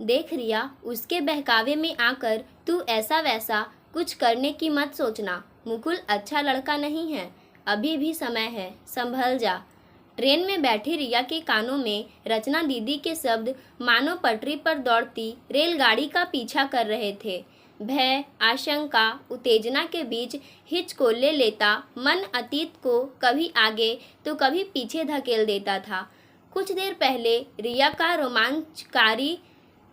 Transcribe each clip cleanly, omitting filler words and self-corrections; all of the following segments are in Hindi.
देख रिया, उसके बहकावे में आकर तू ऐसा वैसा कुछ करने की मत सोचना। मुकुल अच्छा लड़का नहीं है, अभी भी समय है, संभल जा। ट्रेन में बैठी रिया के कानों में रचना दीदी के शब्द मानो पटरी पर दौड़ती रेलगाड़ी का पीछा कर रहे थे। भय, आशंका, उत्तेजना के बीच हिचकोले लेता मन अतीत को कभी आगे तो कभी पीछे धकेल देता था। कुछ देर पहले रिया का रोमांचकारी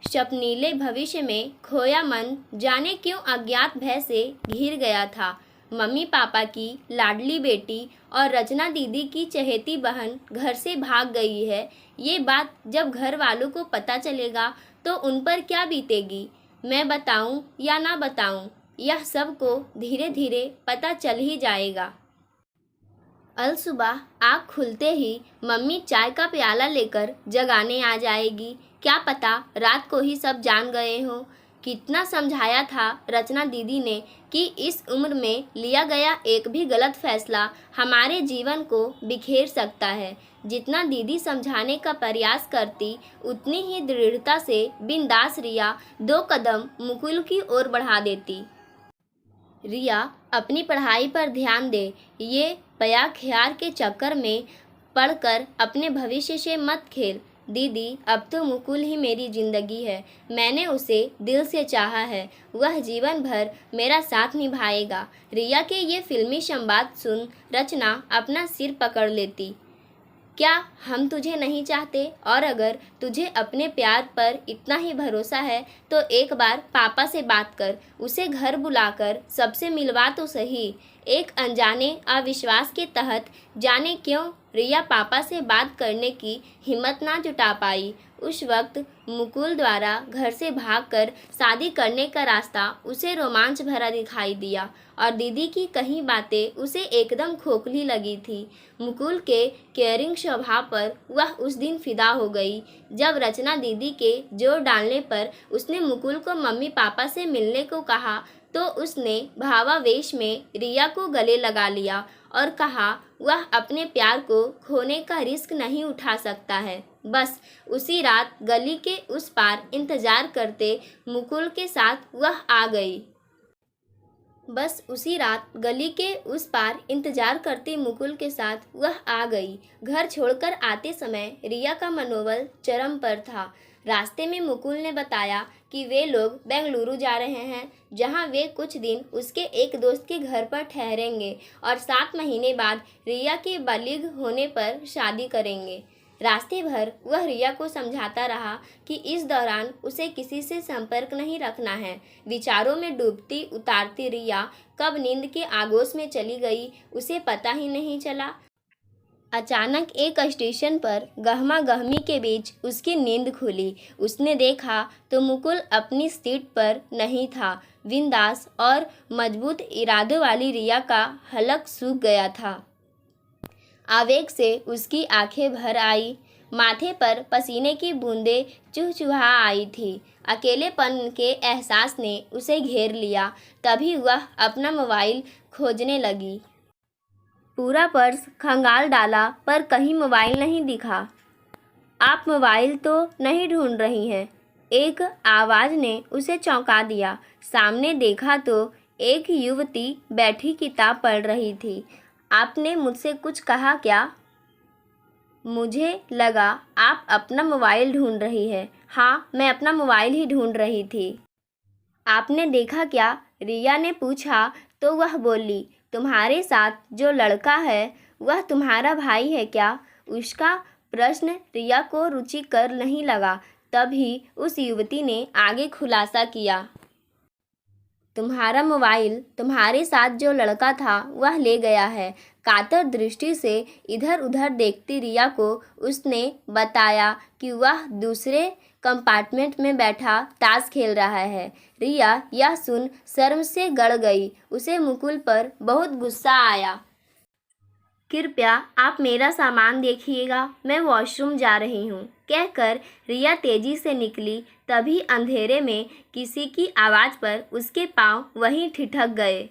स्वप्नीले भविष्य में खोया मन जाने क्यों अज्ञात भय से घिर गया था। मम्मी पापा की लाडली बेटी और रचना दीदी की चहेती बहन घर से भाग गई है। ये बात जब घर वालों को पता चलेगा तो उन पर क्या बीतेगी। मैं बताऊं या ना बताऊं, यह सबको धीरे धीरे पता चल ही जाएगा। अलसुबह आँख खुलते ही मम्मी चाय का प्याला लेकर जगाने आ जाएगी। क्या पता रात को ही सब जान गए हो। कितना समझाया था रचना दीदी ने कि इस उम्र में लिया गया एक भी गलत फैसला हमारे जीवन को बिखेर सकता है। जितना दीदी समझाने का प्रयास करती उतनी ही दृढ़ता से बिंदास रिया 2 कदम मुकुल की ओर बढ़ा देती। रिया, अपनी पढ़ाई पर ध्यान दे। ये बया ख्यार के चक्कर में पड़कर अपने भविष्य से मत खेल। दीदी, अब तो मुकुल ही मेरी ज़िंदगी है। मैंने उसे दिल से चाहा है, वह जीवन भर मेरा साथ निभाएगा। रिया के ये फिल्मी संवाद सुन रचना अपना सिर पकड़ लेती। क्या हम तुझे नहीं चाहते? और अगर तुझे अपने प्यार पर इतना ही भरोसा है तो एक बार पापा से बात कर, उसे घर बुलाकर सबसे मिलवा तो सही। एक अनजाने अविश्वास के तहत जाने क्यों रिया पापा से बात करने की हिम्मत ना जुटा पाई। उस वक्त मुकुल द्वारा घर से भागकर शादी करने का रास्ता उसे रोमांच भरा दिखाई दिया और दीदी की कही बातें उसे एकदम खोखली लगी थी। मुकुल के केयरिंग स्वभाव पर वह उस दिन फिदा हो गई जब रचना दीदी के जोर डालने पर उसने मुकुल को मम्मी पापा से मिलने को कहा तो उसने भावावेश में रिया को गले लगा लिया और कहा वह अपने प्यार को खोने का रिस्क नहीं उठा सकता है। बस उसी रात गली के उस पार इंतजार करते मुकुल के साथ वह आ गई। बस उसी रात गली के उस पार इंतजार करते मुकुल के साथ वह आ गई। घर छोड़कर आते समय रिया का मनोबल चरम पर था। रास्ते में मुकुल ने बताया कि वे लोग बेंगलुरु जा रहे हैं, जहां वे कुछ दिन उसके एक दोस्त के घर पर ठहरेंगे और 7 महीने बाद रिया के बालिग होने पर शादी करेंगे। रास्ते भर वह रिया को समझाता रहा कि इस दौरान उसे किसी से संपर्क नहीं रखना है। विचारों में डूबती उतारती रिया कब नींद के आगोश में चली गई उसे पता ही नहीं चला। अचानक एक स्टेशन पर गहमा गहमी के बीच उसकी नींद खुली। उसने देखा तो मुकुल अपनी सीट पर नहीं था। बिंदास और मजबूत इरादों वाली रिया का हलक सूख गया था। आवेग से उसकी आंखें भर आई, माथे पर पसीने की बूंदें चुहचुहा आई थी। अकेलेपन के एहसास ने उसे घेर लिया। तभी वह अपना मोबाइल खोजने लगी। पूरा पर्स खंगाल डाला पर कहीं मोबाइल नहीं दिखा। आप मोबाइल तो नहीं ढूंढ रही हैं? एक आवाज़ ने उसे चौंका दिया। सामने देखा तो एक युवती बैठी किताब पढ़ रही थी। आपने मुझसे कुछ कहा क्या? मुझे लगा आप अपना मोबाइल ढूंढ रही है। हाँ, मैं अपना मोबाइल ही ढूंढ रही थी। आपने देखा क्या? रिया ने पूछा तो वह बोली, तुम्हारे साथ जो लड़का है वह तुम्हारा भाई है क्या? उसका प्रश्न रिया को रुचिकर नहीं लगा। तभी उस युवती ने आगे खुलासा किया, तुम्हारा मोबाइल तुम्हारे साथ जो लड़का था वह ले गया है। कातर दृष्टि से इधर उधर देखती रिया को उसने बताया कि वह दूसरे कंपार्टमेंट में बैठा ताश खेल रहा है। रिया यह सुन शर्म से गड़ गई। उसे मुकुल पर बहुत गुस्सा आया। कृपया आप मेरा सामान देखिएगा, मैं वॉशरूम जा रही हूँ, कहकर रिया तेजी से निकली। तभी अंधेरे में किसी की आवाज़ पर उसके पांव वहीं ठिठक गए।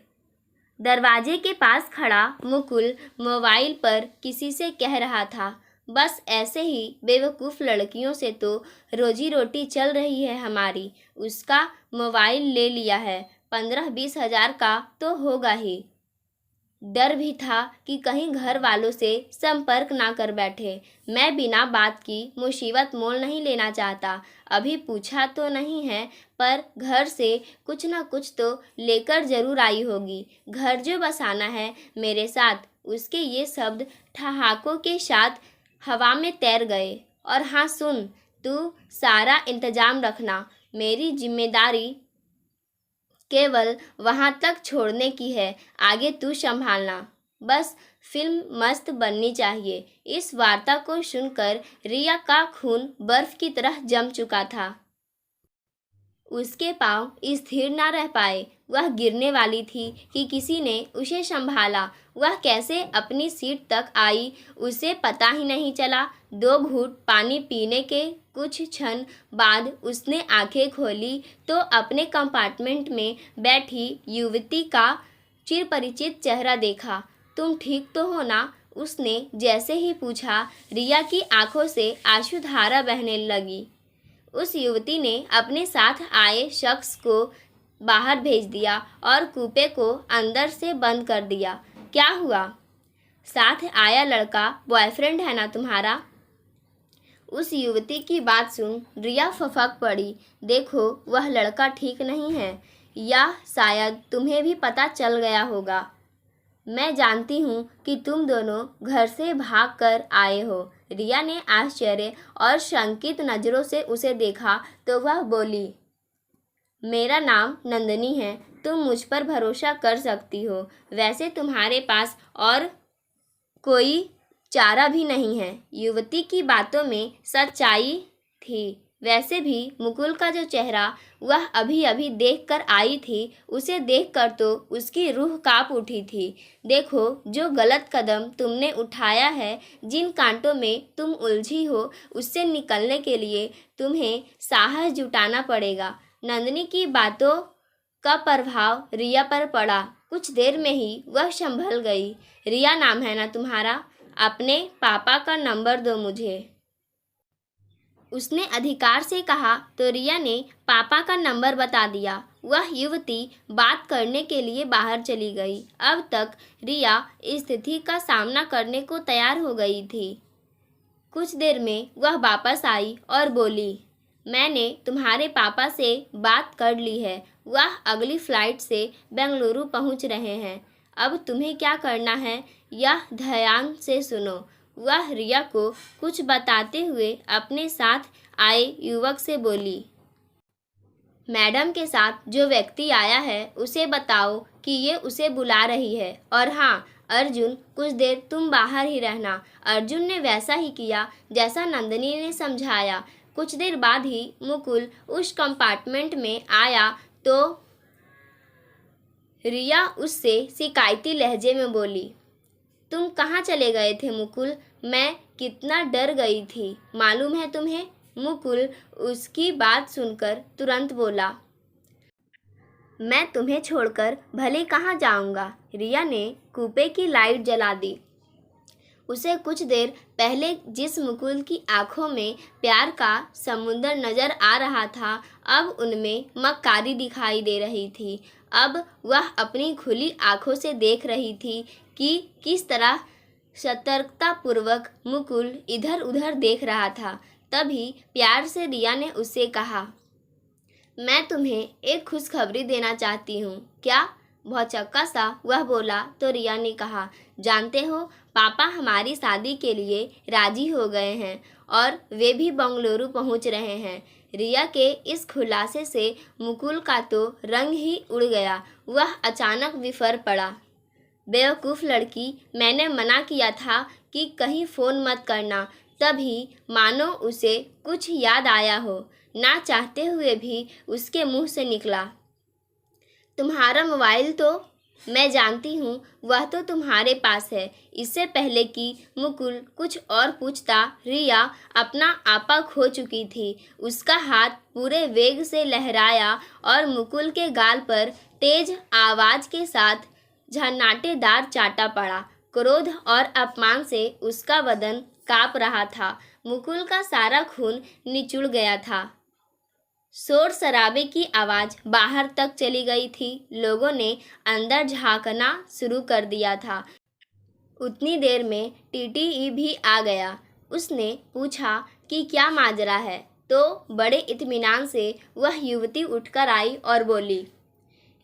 दरवाजे के पास खड़ा मुकुल मोबाइल पर किसी से कह रहा था, बस ऐसे ही बेवकूफ़ लड़कियों से तो रोजी रोटी चल रही है हमारी। उसका मोबाइल ले लिया है, 15-20 हज़ार का तो होगा ही। डर भी था कि कहीं घर वालों से संपर्क ना कर बैठे। मैं बिना बात की मुसीबत मोल नहीं लेना चाहता। अभी पूछा तो नहीं है, पर घर से कुछ ना कुछ तो लेकर जरूर आई होगी। घर जो बसाना है मेरे साथ। उसके ये शब्द ठहाकों के साथ हवा में तैर गए। और हाँ सुन, तू सारा इंतजाम रखना, मेरी जिम्मेदारी केवल वहाँ तक छोड़ने की है, आगे तू संभालना। बस फिल्म मस्त बननी चाहिए। इस वार्ता को सुनकर रिया का खून बर्फ की तरह जम चुका था। उसके पांव स्थिर न रह पाए। वह गिरने वाली थी कि किसी ने उसे संभाला। वह कैसे अपनी सीट तक आई उसे पता ही नहीं चला। 2 घूंट पानी पीने के कुछ क्षण बाद उसने आंखें खोली तो अपने कंपार्टमेंट में बैठी युवती का चिरपरिचित चेहरा देखा। तुम ठीक तो हो ना? उसने जैसे ही पूछा, रिया की आंखों से आंसुधारा बहने लगी। उस युवती ने अपने साथ आए शख्स को बाहर भेज दिया और कूपे को अंदर से बंद कर दिया। क्या हुआ? साथ आया लड़का बॉयफ्रेंड है ना तुम्हारा? उस युवती की बात सुन रिया फफक पड़ी। देखो, वह लड़का ठीक नहीं है, या शायद तुम्हें भी पता चल गया होगा। मैं जानती हूँ कि तुम दोनों घर से भाग कर आए हो। रिया ने आश्चर्य और शंकित नज़रों से उसे देखा तो वह बोली, मेरा नाम नंदनी है, तुम मुझ पर भरोसा कर सकती हो। वैसे तुम्हारे पास और कोई चारा भी नहीं है। युवती की बातों में सच्चाई थी। वैसे भी मुकुल का जो चेहरा वह अभी अभी देख कर आई थी, उसे देखकर तो उसकी रूह कांप उठी थी। देखो, जो गलत कदम तुमने उठाया है, जिन कांटों में तुम उलझी हो, उससे निकलने के लिए तुम्हें साहस जुटाना पड़ेगा। नंदिनी की बातों का प्रभाव रिया पर पड़ा। कुछ देर में ही वह संभल गई। रिया नाम है ना तुम्हारा? अपने पापा का नंबर दो मुझे, उसने अधिकार से कहा तो रिया ने पापा का नंबर बता दिया। वह युवती बात करने के लिए बाहर चली गई। अब तक रिया स्थिति का सामना करने को तैयार हो गई थी। कुछ देर में वह वापस आई और बोली, मैंने तुम्हारे पापा से बात कर ली है। वह अगली फ्लाइट से बेंगलुरु पहुंच रहे हैं। अब तुम्हें क्या करना है यह ध्यान से सुनो। वह रिया को कुछ बताते हुए अपने साथ आए युवक से बोली, मैडम के साथ जो व्यक्ति आया है उसे बताओ कि ये उसे बुला रही है। और हाँ अर्जुन, कुछ देर तुम बाहर ही रहना। अर्जुन ने वैसा ही किया जैसा नंदिनी ने समझाया। कुछ देर बाद ही मुकुल उस कंपार्टमेंट में आया तो रिया उससे शिकायती लहजे में बोली, तुम कहाँ चले गए थे मुकुल? मैं कितना डर गई थी, मालूम है तुम्हें? मुकुल उसकी बात सुनकर तुरंत बोला, मैं तुम्हें छोड़कर भले कहाँ जाऊँगा। रिया ने कूपे की लाइट जला दी। उसे कुछ देर पहले जिस मुकुल की आंखों में प्यार का समुंदर नजर आ रहा था, अब उनमें मक्कारी दिखाई दे रही थी। अब वह अपनी खुली आंखों से देख रही थी कि किस तरह सतर्कतापूर्वक मुकुल इधर उधर देख रहा था। तभी प्यार से रिया ने उससे कहा, मैं तुम्हें एक खुशखबरी देना चाहती हूँ। क्या? भौचक्का सा वह बोला तो रिया ने कहा, जानते हो, पापा हमारी शादी के लिए राजी हो गए हैं और वे भी बेंगलुरु पहुँच रहे हैं। रिया के इस खुलासे से मुकुल का तो रंग ही उड़ गया। वह अचानक विफर पड़ा। बेवकूफ़ लड़की, मैंने मना किया था कि कहीं फ़ोन मत करना। तभी मानो उसे कुछ याद आया हो, ना चाहते हुए भी उसके मुंह से निकला, तुम्हारा मोबाइल तो? मैं जानती हूँ वह तो तुम्हारे पास है। इससे पहले कि मुकुल कुछ और पूछता, रिया अपना आपा खो चुकी थी। उसका हाथ पूरे वेग से लहराया और मुकुल के गाल पर तेज आवाज़ के साथ झन्नाटेदार चाटा पड़ा। क्रोध और अपमान से उसका बदन काँप रहा था। मुकुल का सारा खून निचुड़ गया था। शोर शराबे की आवाज़ बाहर तक चली गई थी। लोगों ने अंदर झांकना शुरू कर दिया था। उतनी देर में टीटीई भी आ गया। उसने पूछा कि क्या माजरा है, तो बड़े इत्मीनान से वह युवती उठकर आई और बोली,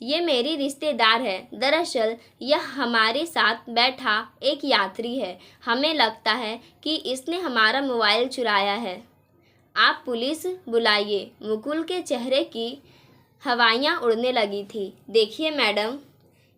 ये मेरी रिश्तेदार है। दरअसल यह हमारे साथ बैठा एक यात्री है। हमें लगता है कि इसने हमारा मोबाइल चुराया है। आप पुलिस बुलाइए। मुकुल के चेहरे की हवाइयाँ उड़ने लगी थी। देखिए मैडम,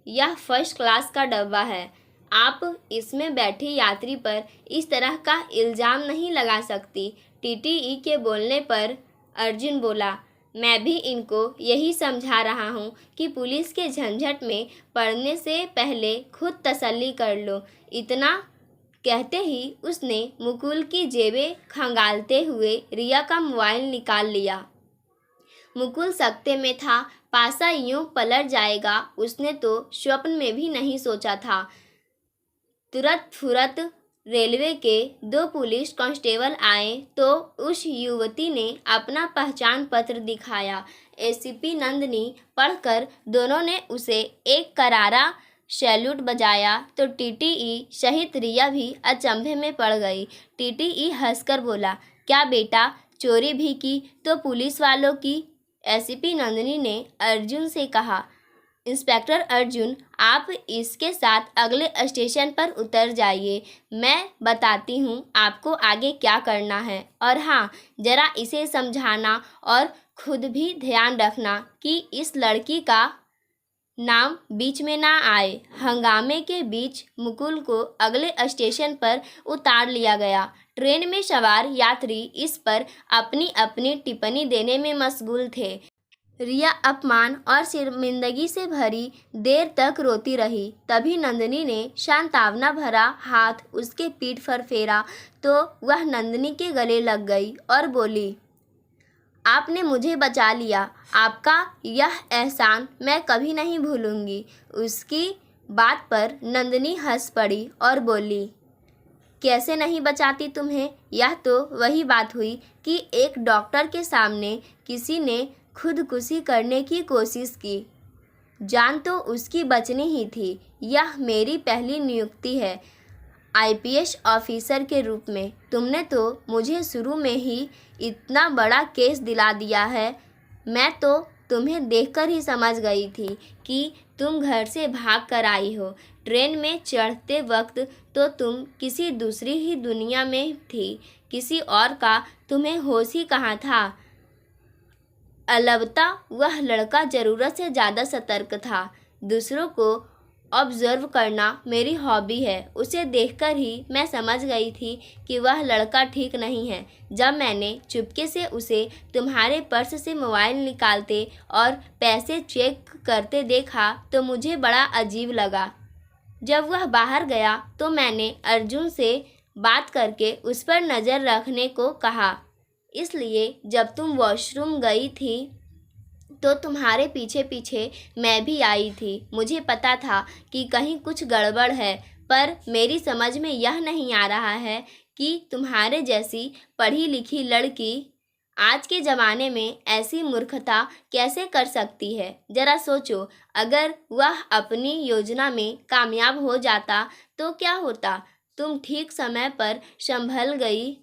यह फर्स्ट क्लास का डब्बा है। आप इसमें बैठे यात्री पर इस तरह का इल्ज़ाम नहीं लगा सकती। टीटीई के बोलने पर अर्जुन बोला, मैं भी इनको यही समझा रहा हूँ कि पुलिस के झंझट में पड़ने से पहले खुद तसल्ली कर लो। इतना कहते ही उसने मुकुल की जेबें खंगालते हुए रिया का मोबाइल निकाल लिया। मुकुल सकते में था। पासा यूं पलट जाएगा उसने तो स्वप्न में भी नहीं सोचा था। तुरंत फुरत रेलवे के 2 पुलिस कांस्टेबल आए तो उस युवती ने अपना पहचान पत्र दिखाया। एसीपी नंदिनी पढ़कर दोनों ने उसे एक करारा सैल्यूट बजाया तो टीटीई सहित रिया भी अचंभे में पड़ गई। टीटीई हंसकर बोला, क्या बेटा चोरी भी की तो पुलिस वालों की? एसीपी नंदिनी ने अर्जुन से कहा, इंस्पेक्टर अर्जुन, आप इसके साथ अगले स्टेशन पर उतर जाइए। मैं बताती हूँ आपको आगे क्या करना है। और हाँ, ज़रा इसे समझाना और खुद भी ध्यान रखना कि इस लड़की का नाम बीच में ना आए। हंगामे के बीच मुकुल को अगले स्टेशन पर उतार लिया गया। ट्रेन में सवार यात्री इस पर अपनी अपनी टिप्पणी देने में मशगूल थे। रिया अपमान और शर्मिंदगी से भरी देर तक रोती रही। तभी नंदिनी ने सांत्वना भरा हाथ उसके पीठ पर फेरा तो वह नंदिनी के गले लग गई और बोली, आपने मुझे बचा लिया। आपका यह एहसान मैं कभी नहीं भूलूंगी। उसकी बात पर नंदिनी हंस पड़ी और बोली, कैसे नहीं बचाती तुम्हें? यह तो वही बात हुई कि एक डॉक्टर के सामने किसी ने खुदकुशी करने की कोशिश की। जान तो उसकी बचनी ही थी। यह मेरी पहली नियुक्ति है आईपीएस ऑफिसर के रूप में। तुमने तो मुझे शुरू में ही इतना बड़ा केस दिला दिया है। मैं तो तुम्हें देखकर ही समझ गई थी कि तुम घर से भाग कर आई हो। ट्रेन में चढ़ते वक्त तो तुम किसी दूसरी ही दुनिया में थी। किसी और का तुम्हें होश ही कहाँ था। अलबत्ता वह लड़का ज़रूरत से ज़्यादा सतर्क था। दूसरों को ऑब्जर्व करना मेरी हॉबी है। उसे देखकर ही मैं समझ गई थी कि वह लड़का ठीक नहीं है। जब मैंने चुपके से उसे तुम्हारे पर्स से मोबाइल निकालते और पैसे चेक करते देखा तो मुझे बड़ा अजीब लगा। जब वह बाहर गया तो मैंने अर्जुन से बात करके उस पर नज़र रखने को कहा। इसलिए जब तुम वॉशरूम गई थी तो तुम्हारे पीछे पीछे मैं भी आई थी। मुझे पता था कि कहीं कुछ गड़बड़ है, पर मेरी समझ में यह नहीं आ रहा है कि तुम्हारे जैसी पढ़ी लिखी लड़की आज के ज़माने में ऐसी मूर्खता कैसे कर सकती है। ज़रा सोचो, अगर वह अपनी योजना में कामयाब हो जाता तो क्या होता। तुम ठीक समय पर संभल गई,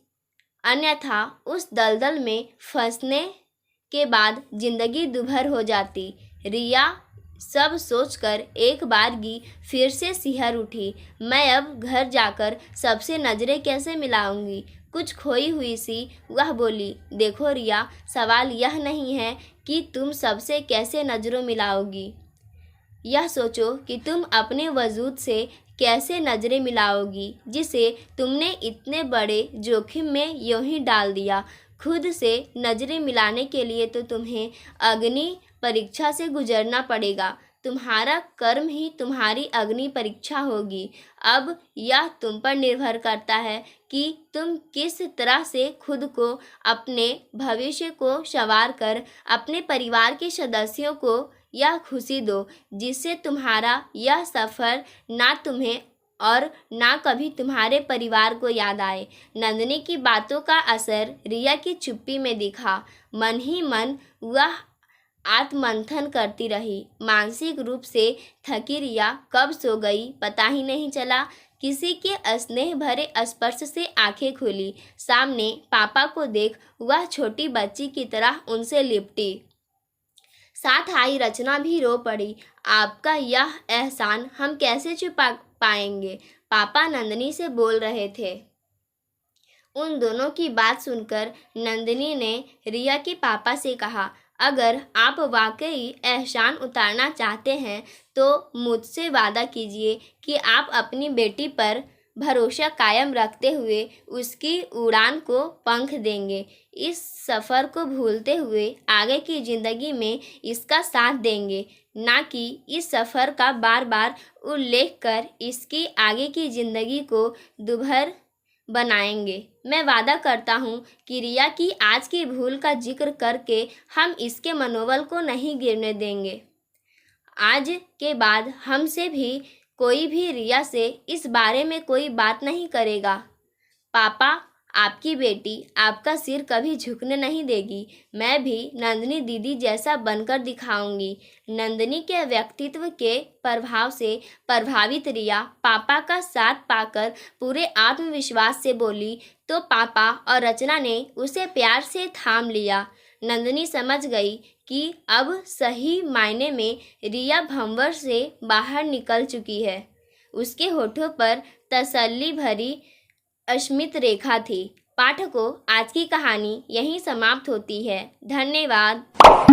अन्यथा उस दलदल में फंसने के बाद जिंदगी दुभर हो जाती। रिया सब सोचकर एक बारगी फिर से सिहर उठी। मैं अब घर जाकर सबसे नज़रें कैसे मिलाऊंगी? कुछ खोई हुई सी वह बोली, देखो रिया, सवाल यह नहीं है कि तुम सबसे कैसे नज़रों मिलाओगी। यह सोचो कि तुम अपने वजूद से कैसे नज़रें मिलाओगी जिसे तुमने इतने बड़े जोखिम में यूं ही डाल दिया। खुद से नज़रें मिलाने के लिए तो तुम्हें अग्नि परीक्षा से गुजरना पड़ेगा। तुम्हारा कर्म ही तुम्हारी अग्नि परीक्षा होगी। अब यह तुम पर निर्भर करता है कि तुम किस तरह से खुद को, अपने भविष्य को संवार कर अपने परिवार के सदस्यों को यह खुशी दो जिससे तुम्हारा यह सफ़र ना तुम्हें और ना कभी तुम्हारे परिवार को याद आए। नंदिनी की बातों का असर रिया की चुप्पी में दिखा। मन ही मन वह आत्ममंथन करती रही। मानसिक रूप से थकी रिया कब सो गई पता ही नहीं चला। किसी के स्नेह भरे स्पर्श से आंखें खुली। सामने पापा को देख वह छोटी बच्ची की तरह उनसे लिपटी। साथ आई रचना भी रो पड़ी। आपका यह एहसान हम कैसे चुका पाएंगे, पापा नंदिनी से बोल रहे थे। उन दोनों की बात सुनकर नंदिनी ने रिया के पापा से कहा, अगर आप वाकई एहसान उतारना चाहते हैं तो मुझसे वादा कीजिए कि आप अपनी बेटी पर भरोसा कायम रखते हुए उसकी उड़ान को पंख देंगे। इस सफ़र को भूलते हुए आगे की ज़िंदगी में इसका साथ देंगे, ना कि इस सफ़र का बार बार उल्लेख कर इसकी आगे की ज़िंदगी को दुभर बनाएंगे। मैं वादा करता हूँ कि रिया की आज की भूल का जिक्र करके हम इसके मनोबल को नहीं गिरने देंगे। आज के बाद हमसे भी कोई भी रिया से इस बारे में कोई बात नहीं करेगा। पापा, आपकी बेटी आपका सिर कभी झुकने नहीं देगी। मैं भी नंदिनी दीदी जैसा बनकर दिखाऊंगी। नंदिनी के व्यक्तित्व के प्रभाव से प्रभावित रिया पापा का साथ पाकर पूरे आत्मविश्वास से बोली तो पापा और रचना ने उसे प्यार से थाम लिया। नंदिनी समझ गई कि अब सही मायने में रिया भंवर से बाहर निकल चुकी है। उसके होठों पर तसल्ली भरी अस्मित रेखा थी। पाठकों, आज की कहानी यहीं समाप्त होती है। धन्यवाद।